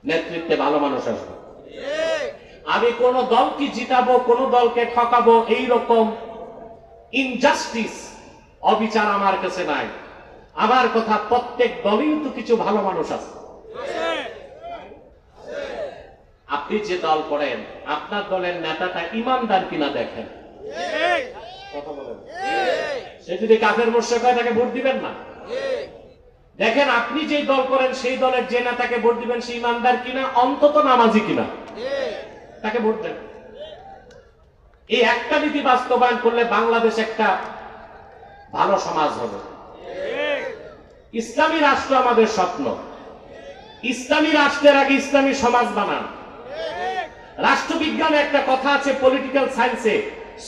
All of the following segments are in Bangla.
নেতৃত্বে ভালো মানুষ আসবে। আমি কোন দলকে জিতাবো, কোন দলকে ঠকাবো, এইরকম ইনজাস্টিস, অবিচার আমার কাছে নাই। আমার কথা, প্রত্যেক দলেই তো কিছু ভালো মানুষ আছে। আপনি যে দল করেন, আপনার দলের নেতাটা ইমানদার কিনা দেখেন। কথা বলেন, সে যদি কাফের মুশরিক হয় তাকে ভোট দিবেন না। দেখেন আপনি যে দল করেন সেই দলের যে নেতাকে ভোট দিবেন সে ইমানদার কিনা, অন্তত নামাজি কিনা, তাকে ভোট দেন। এই একটা নীতি বাস্তবায়ন করলে বাংলাদেশ একটা ভালো সমাজ হবে। ইসলামী রাষ্ট্র আমাদের স্বপ্ন। ইসলামী রাষ্ট্রের আগে ইসলামী সমাজ বানান। রাষ্ট্রবিজ্ঞানে একটা কথা আছে, পলিটিক্যাল সায়েন্সে,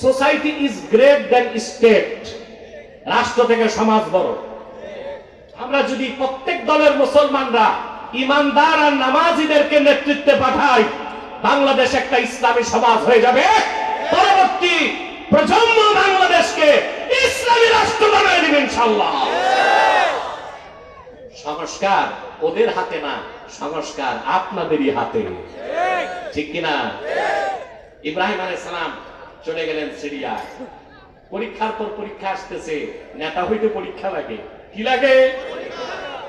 society is great than state. রাষ্ট্র থেকে সমাজ বড়। আমরা যদি প্রত্যেক দলের মুসলমানরা ইমানদার আর নামাজিদেরকে নেতৃত্বে পাঠাই, বাংলাদেশ একটা ইসলামী সমাজ হয়ে যাবে। পরবর্তী প্রজন্ম বাংলাদেশকে ইসলামী রাষ্ট্র বানিয়ে দিবেন ইনশাআল্লাহ। সংস্কার ওদের হাতে না, সংস্কার আপনাদেরই হাতে, ঠিক কিনা? ইব্রাহিম আলাইহিস সালাম চলে গেলেন সিরিয়া। পরীক্ষার পর পরীক্ষা আসতেছে। নেতা হইতে পরীক্ষা লাগে। কি লাগে?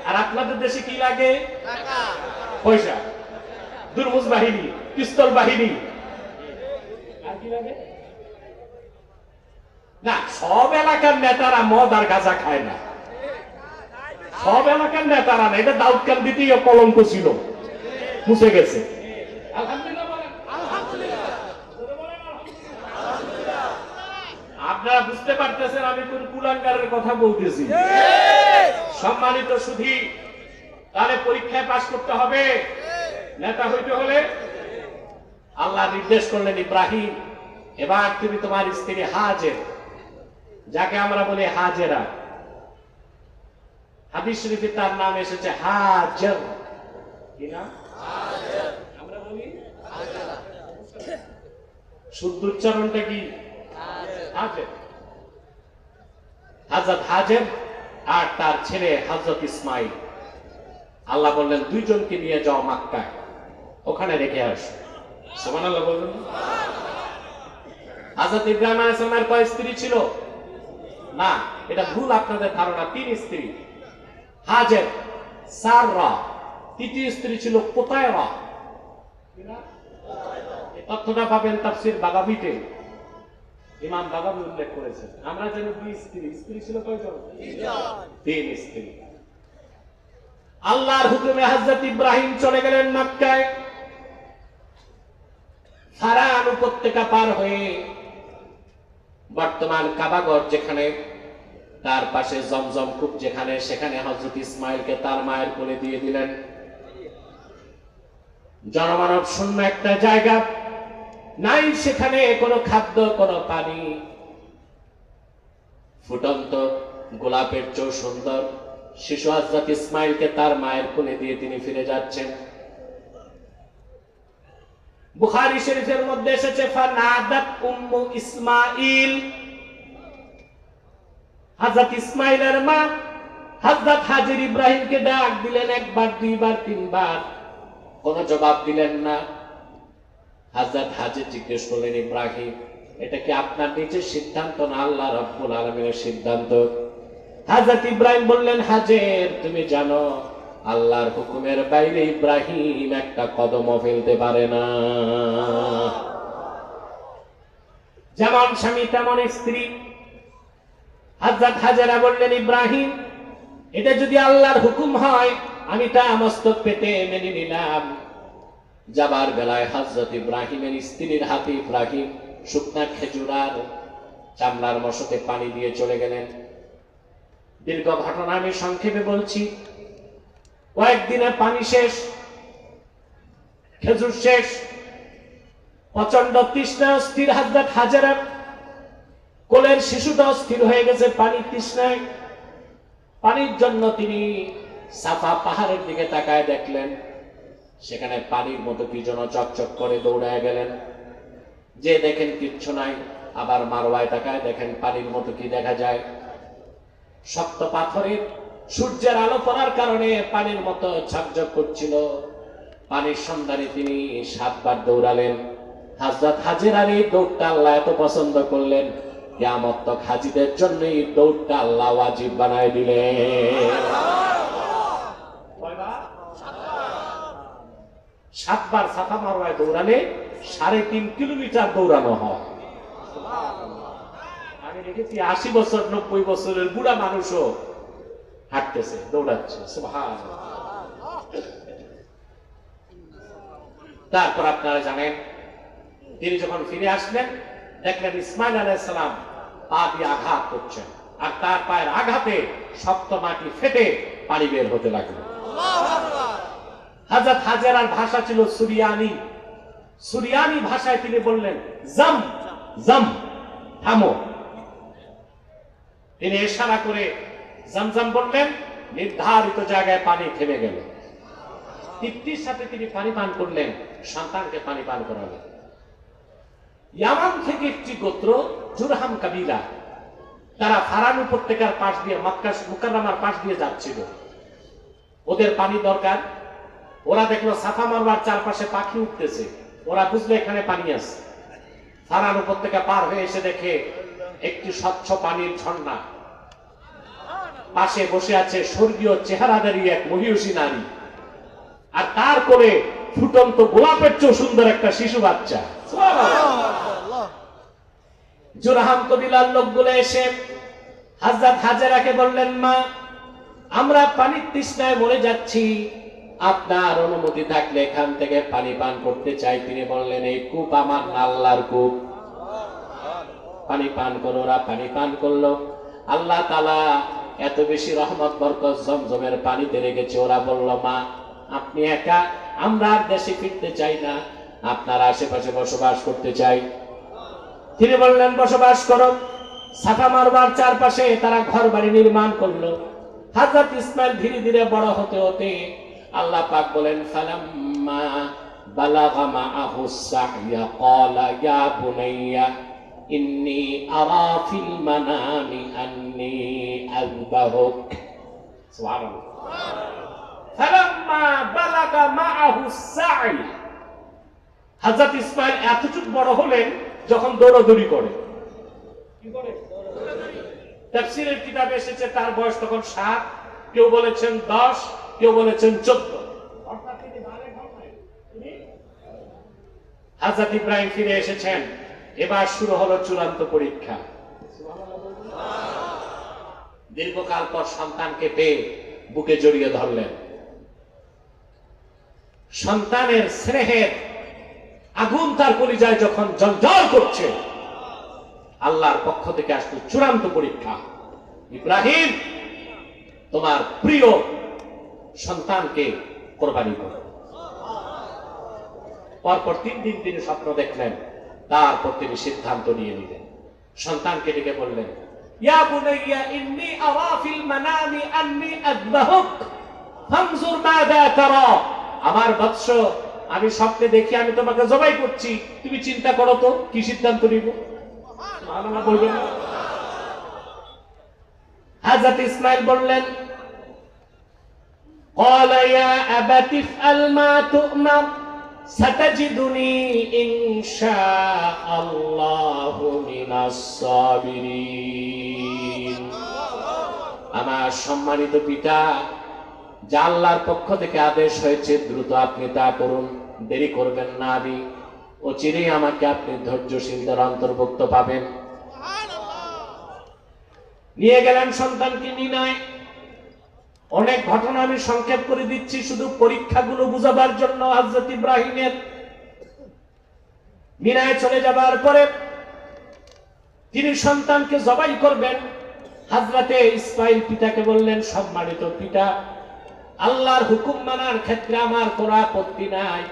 আর আপনাদের দেশে কি লাগে? পয়সা, দুর্মুজ বাহিনী, পিস্তল বাহিনী। আর কি লাগে? না, সব এলাকার নেতারা মদ আর গাঁজা খায় না। সব এলাকার নেতারা না। এটা দাউদকান দিতেই কলঙ্ক ছিল, মুছে গেছে। আপনারা বুঝতে পারতেছেন আমি কোন কুলাঙ্গারের কথা বলতেছি। সম্মানিত সুধী, তাহলে পরীক্ষায় পাস করতে হবে, নেতা হইতে হলে। আল্লাহ নির্দেশ করলেন, ইব্রাহিম এবার তুমি তোমার স্ত্রী হাজের, যাকে আমরা বলি হাজেরা, হাদিস শরীফে তার নাম এসেছে হাজর। কি নাম? আমরা বলি শুদ্ধ উচ্চারণটা কি? হাজের। হযরত হাজের আর তার ছেলে হযরত ইসমাইল। আল্লাহ বললেন দুইজনকে নিয়ে যাও মক্কায়, ওখানে রেখে আসো। সুবহানাল্লাহ বলবেন। হযরত ইব্রাহিম আলাইহিস সালামের কয় স্ত্রী ছিল? না, এটা ভুল আপনাদের ধারণা। 3 স্ত্রী। হাজের, সাররা, তৃতীয় স্ত্রী ছিল কুতায়রা। তথ্যটা পাবেন তাফসীর বাগাবীতে, ইমাম বাগাবী উল্লেখ করেছেন। আমরা জানি 2 স্ত্রী। স্ত্রী ছিল কয়জন? 3 স্ত্রী। আল্লাহর হুকুমে হযরত ইব্রাহিম চলে গেলেন মক্কায়। ফারান উপত্যকা পার হয়ে বর্তমান কাবাগর যেখানে, তার পাশে জমজম কূপ যেখানে, সেখানে হযরত ইসমাইলকে তার মায়ের কোলে দিয়ে দিলেন। জনমানব শূন্য একটা জায়গা, নাই সেখানে কোনো খাদ্য, কোনো পানি। ফুটন্ত গোলাপের চেয়েও সুন্দর শিশু হযরত ইসমাইলকে তার মায়ের কোলে দিয়ে তিনি ফিরে যাচ্ছেন। বুখারী শরীফের মধ্যে এসেছে, ফানাদাত উম্মু ইসমাইল, হযরত ইসমাইলের মা হযরত হাজের ইব্রাহিমকে ডাক দিলেন, একবার, দুইবার, তিনবার, কোনো জবাব দিলেন না। হযরত হাজের জিজ্ঞেস করলেন, ইব্রাহিম এটা কি আপনার নিজের সিদ্ধান্ত না আল্লাহ রাব্বুল আলামিনের সিদ্ধান্ত? হযরত ইব্রাহিম বললেন, হাজের তুমি জানো আল্লাহর হুকুমের বাইরে ইব্রাহিম একটা কদমও ফেলতে পারে না। যেমন স্বামী তেমন স্ত্রী। হযরত হাজেরা বললেন, ইব্রাহিম এটা যদি আল্লাহর হুকুম হয় আমি তা মস্তক পেতে মেনে নিলাম। যাবার বেলায় হযরত ইব্রাহিমের স্ত্রীর হাতে ইব্রাহিম শুকনা খেজুর আর চামড়ার মশকে পানি দিয়ে চলে গেলেন। দীর্ঘ ঘটনা আমি সংক্ষেপে বলছি। কয়েকদিনে পানি শেষ, খেজুর শেষ, প্রচন্ড তৃষ্ণা স্থির। হযরত হাজেরা কোলের শিশুটা স্থির হয়ে গেছে পানির তৃষ্ণায়। পানির জন্য তিনি সাফা পাহাড়ের দিকে তাকায় দেখলেন, সেখানে পানির মতো কি যেন চকচক করে দৌড়ায় গেলেন। যে দেখেন কিচ্ছু নাই, আবার মারওয়ায় তাকায় দেখেন পানির মতো কি দেখা যায়। শক্ত পাথরের সূর্যের আলো পড়ার কারণে পানির মতো ঝকঝক করছিল। পানির সন্ধানে তিনি 7 বার দৌড়ালেন। হযরত হাজেরার এই দৌড়টা আল্লাহ এত পছন্দ করলেন, কিয়ামত তক হাজীদের জন্য এই দৌড়টা আল্লাহ ওয়াজিব বানায় দিলেন। 7 বার সাফা মারওয়ায় দৌড়ালে 3.5 কিলোমিটার দৌড়ানো হয়। আমি দেখেছি 80 বছর 90 বছরের বুড়া মানুষও হাঁটতেছে, দৌড়াচ্ছে। সুবহানাল্লাহ। তারপর আপনারা জানেন তিনি যখন ফিরে আসলেন, দেখলেন ইসমাইল আলাইহিস সালাম পা দিয়ে আঘাত করছেন, আর তার পায়ের আঘাতে শক্ত মাটি ফেটে পানি বের হতে লাগলো। হযরত হাজেরার ভাষা ছিল সুরিয়ানি। সুরিয়ানি ভাষায় তিনি বললেন, জাম জাম, থামো। তিনি ইশারা করে জামজাম বললেন, নির্ধারিত জায়গায় পানি থেমে গেল। তৃপ্তির সাথে তিনি পানি পান করলেন, সন্তানকে পানি পান করালেন। ইয়ামান থেকে একটি গোত্র জুরহাম কাবিলা, তারা ফারান উপত্যকার পাশ দিয়ে মক্কা মুকাররমার পাশ দিয়ে যাচ্ছিল। ওদের পানি দরকার। ওরা দেখলো সাফা মারওয়ার চারপাশে পাখি উঠতেছে, ওরা বুঝলো এখানে পানি আছে। ফারান উপত্যকা পার হয়ে এসে দেখে একটি স্বচ্ছ পানির ঝর্ণা, পাশে বসে আছে স্বর্গীয় চেহারাদারী এক মহিষী নারী, আর তার কোলে ফুটন্ত গোলাপের চেয়ে সুন্দর একটা শিশু বাচ্চা। জুরহাম কবিলার লোকগুলো এসে হযরত হাজেরাকে বললেন, মা, আমরা পানির তৃষ্ণায় মরে যাচ্ছি, আপনার অনুমতি থাকলে এখান থেকে পানি পান করতে চাই। তিনি বললেন, এই কূপ আমার না, আল্লাহর কূপ, পানি পান করো। ওরা পানি পান করলো। আল্লাহ তাআলা এত বেশি রহমত বরকত জমজমের পানিতে রেখেছে। ওরা বলল, মা, আপনি একা, আমরা আর দেশে ফিরতে চাই না, আপনার আশেপাশে বসবাস করতে চাই। তিনি বললেন, বসবাস করো। সাফা মারওয়ার চারপাশে তারা ঘর বাড়ি নির্মাণ করলো। হযরত ইসমাইল ধীরে ধীরে বড় হতে হতে আল্লাহ পাক বলেন, ফালাম্মা বালাগা মাআহু সা'য়া ক্বালা ইয়া বুনাইয়া ইন্নী আরা ফিল মানামি আন্নী আযবাহুক। সুবহানাল্লাহ। ফালাম্মা বালাগা মাআহু সা'ই, হযরত ইসমাইল এতটুকু বড় হলেন যখন দৌড়াদৌড়ি করে। কি করে? তাফসীরের কিতাবে এসেছে তার বয়স তখন 7, কেউ বলেছেন 10, কেউ বলেছেন 14। অর্থাৎ তিনি বালেগ হন। হযরত ইব্রাহিম ফিরে এসেছেন। এবার শুরু হলো চূড়ান্ত পরীক্ষা। দীর্ঘকাল পর সন্তানকে পেয়ে বুকে জড়িয়ে ধরলেন। সন্তানের স্নেহের আগুন তার কলিজায় যখন জ্বলজ্বল করছে, আল্লাহর পক্ষ থেকে আসলো চূড়ান্ত পরীক্ষা। ইব্রাহিম, তোমার প্রিয় সন্তানকে কোরবানি করো। পরপর 3 দিন তিনি স্বপ্ন দেখলেন। তারপর তিনি সিদ্ধান্ত নিয়ে নিলেন। সন্তানকে ডেকে বললেন, ইয়া বুনাইয়া ইন্নী আরা ফিল মানামি আন্নী আযবাহুক ফানজুর মাযা তারা। আমার বৎস, আমি স্বপ্নে দেখি আমি তোমাকে জবাই করছি, তুমি চিন্তা করো তো কি সিদ্ধান্ত নিব। সুবহানাল্লাহ বলবেন না? হযরত ইসমাইল বললেন, ক্বালা ইয়া আবাতি ইফআল মা তু'মার সাতাজিদুনি ইনশাআল্লাহু মিনাস সাবিরিন। আমার সম্মানিত পিতা, যা আল্লাহর পক্ষ থেকে আদেশ হয়েছে দ্রুত আপনি তা করুন, দেরি করবেন না। আমি অচিরেই আমাকে আপনি ধৈর্যশীলদের অন্তর্ভুক্ত পাবেন। নিয়ে গেলেন সন্তানকে মিনায়। অনেক ঘটনা আমি সংক্ষেপ করে দিচ্ছি শুধু পরীক্ষাগুলো বুঝাবার জন্য। হযরত ইব্রাহিমের মিনায় চলে যাবার পরে তিনি সন্তানকে জবাই করবেন। হযরতে ইসমাইল পিতাকে বললেন, সম্মানিত পিতা, আল্লাহর হুকুম মানার ক্ষেত্রে আমার কোনো আপত্তি নাই,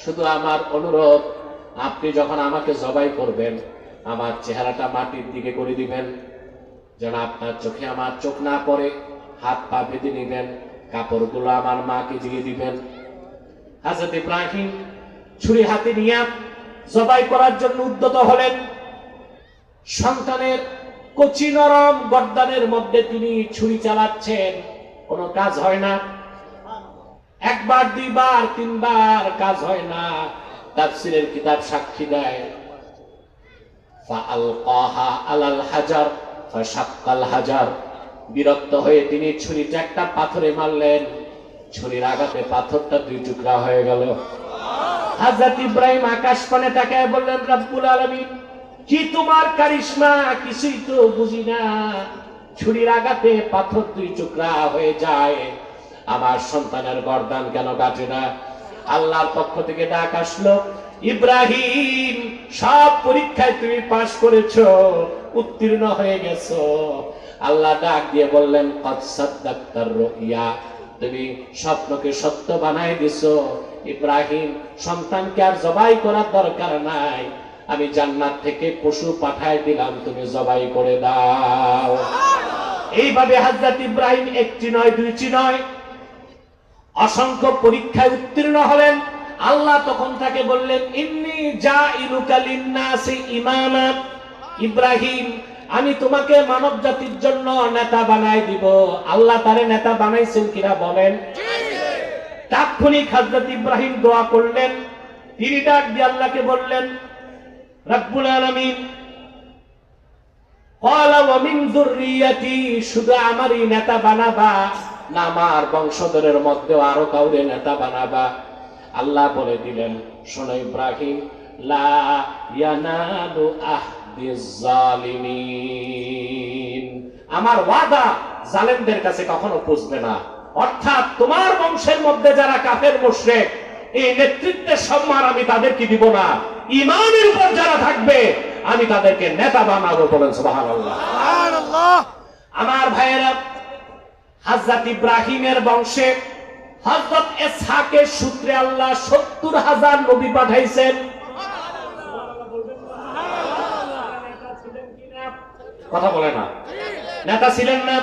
শুধু আমার অনুরোধ, আপনি যখন আমাকে জবাই করবেন আমার চেহারাটা মাটির দিকে করে দিবেন, যেন আপনার চোখে আমার চোখ না পড়ে। হাত পা বেঁধে নিবেন, কাপড়গুলো আমার মাকে দিয়ে দিবেন। হযরত ইব্রাহিম ছুরি হাতে নিয়ে জবাই করার জন্য উদ্যত হলেন। সন্তানের কচি নরম গর্দানের মধ্যে তিনি ছুরি চালাচ্ছেন, কোনো কাজ হয় না। একবার, দুইবার, তিনবার কাজ হয় না। তাফসীরের কিতাব সাক্ষী দেয়, ফাআলকাহা আলাল হাজার ফাশাক্কাল হাজার। বিরক্ত হয়ে তিনি ছুরিটা একটা পাথরে মারলেন, ছুরির আঘাতে পাথরটা দুই টুকরা হয়ে গেল। হযরত ইব্রাহিম আকাশ পানে তাকায় বললেন, রব্বুল আলামিন, কি তোমার কারিশমা, কিছুই তো বুঝি না। ছুরির আঘাতে পাথর দুই টুকরা হয়ে যায়, আমার সন্তানের গর্দান কেন কাটে না? আল্লাহর পক্ষ থেকে ডাক আসলো, ইব্রাহিম, সব পরীক্ষায় তুমি পাশ করেছো, উত্তীর্ণ হয়ে গেছো। আল্লাহ ডাক দিয়ে বললেন, কদ সাদ্দাক্তার রুইয়া, তুমি স্বপ্নকে সত্য বানাই দিছো। ইব্রাহিম, সন্তানকে আর জবাই করার দরকার নাই, আমি জান্নাত থেকে পশু পাঠায় দিলাম, তুমি জবাই করে দাও। এইভাবে হযরত ইব্রাহিম একটি নয়, দুইটি নয়, অসংখ্য পরীক্ষায় উত্তীর্ণ হলেন। আল্লাহ তখন তাকে বললেন, ইন্নী জাইলুকা লিন্নাসি ইমামা, ইব্রাহিম, আমি তোমাকে মানব জাতির জন্য নেতা বানাই দিব। আল্লাহ তারে নেতা বানাইছেন কিনা বলেন? তাৎক্ষণিক হযরত ইব্রাহিম দোয়া করলেন। তিনি ডাক দিয়ে আল্লাহকে বললেন, রব্বুল আলামিন, ক্বালা ওয়া মিন যুররিয়াতি, শুধু আমারই নেতা বানাবা না আমার বংশধরের মধ্যে আরো কাউরে নেতা বানাবা? আল্লাহ বলে দিলেন, শোনো ইব্রাহিম, লা ইয়ানালু আহদিজ জালিমিন, আমার ওয়াদা জালেমদের কাছে কখনো পৌঁছবে না। অর্থাৎ তোমার বংশের মধ্যে যারা কাফের মুশরিক, এই নেতৃত্বের সম্মান আমি তাদেরকে দিব না। ঈমানের উপর যারা থাকবে আমি তাদেরকে নেতা বানাবো। বলেন সুবহানাল্লাহ। সুবহানাল্লাহ। আমার ভাইয়েরা, হযরত ইব্রাহিমের বংশে হযরত ইসহাকের সূত্রে আল্লাহ ৭০,০০০ নবী পাঠাইছেন। কথা বলে না? নেতা ছিলেন না?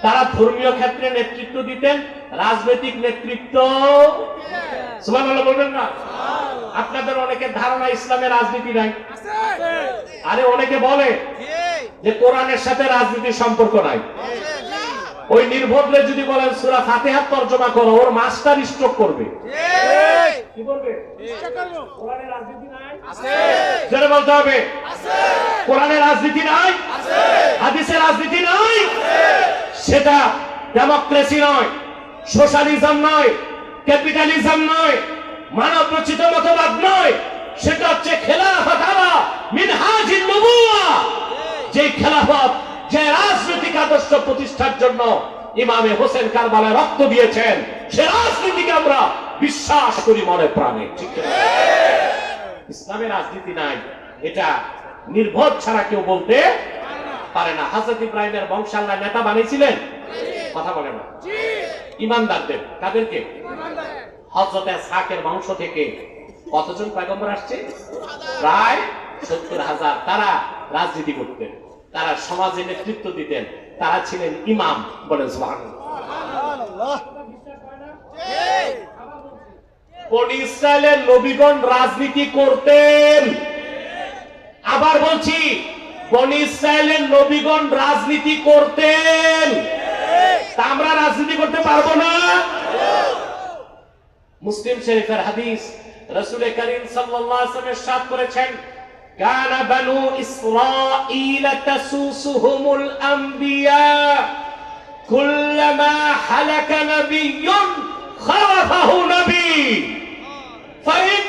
তারা ধর্মীয় ক্ষেত্রে নেতৃত্ব দিতেন, রাজনৈতিক নেতৃত্ব, সুবহানাল্লাহ বলবেন না? আপনাদের অনেকের ধারণা ইসলামে রাজনীতি নাই। আরে অনেকে বলে যে কোরআনের সাথে রাজনীতির সম্পর্ক নাই। ওই নির্ভদ্রে যদি বলেন সূরা ফাতিহা তরজমা করো, ওর মাস্টার স্ট্রোক করবে। কি করবে? কোরআনে রাজনীতি নাই? আছে। জোরে বলতে হবে, আছে। কোরআনে রাজনীতি নাই? আছে। হাদিসে রাজনীতি নাই? আছে। সেটা ডেমোক্রেসি নয়, সোশ্যালিজম নয়, ক্যাপিটালিজম নয়, মানব রচিত মতবাদ নয়। সেটা হচ্ছে খেলাফত আলা মিনহাজিন নবুওয়া। যে খেলাফত, যে রাজনৈতিক আদর্শ প্রতিষ্ঠার জন্য ইমামে হোসেন কারবালায় রক্ত দিয়েছেন, সে রাজনীতিকে আমরা বিশ্বাস করি মনে প্রাণে। ঠিক আছে? ইসলামে রাজনীতি নাই, এটা নির্ভর ছাড়া কেউ বলতে পারে না। হযরত ইব্রাহিমের বংশ আল্লাহ নেতা বানিয়েছিলেন। কথা বলে না? ইমানদারদের। কাদেরকে? হযরত ইসহাকের বংশ থেকে কতজন পয়গম্বর আসছে? প্রায় ৭০,০০০। তারা রাজনীতি করতেন, তারা সমাজে নেতৃত্ব দিতেন, তারা ছিলেন ইমাম। বলেন সুবহানাল্লাহ। বনী ইসরায়েলের নবীগণ রাজনীতি করতেন। আবার বলছি, বনী ইসরায়েলের নবীগণ রাজনীতি করতেন। তা আমরা রাজনীতি করতে পারবো না? মুসলিম শরীফের হাদিস, রাসূল করিম সাল্লাল্লাহু আলাইহি ওয়াসাল্লাম ইরশাদ করেছেন, কানা বানু ইসরাঈল তাসুসুহুমুল আম্বিয়া কুল্লামা হালাকা নাবিয়্যুন খালাফাহু নবী ফাইন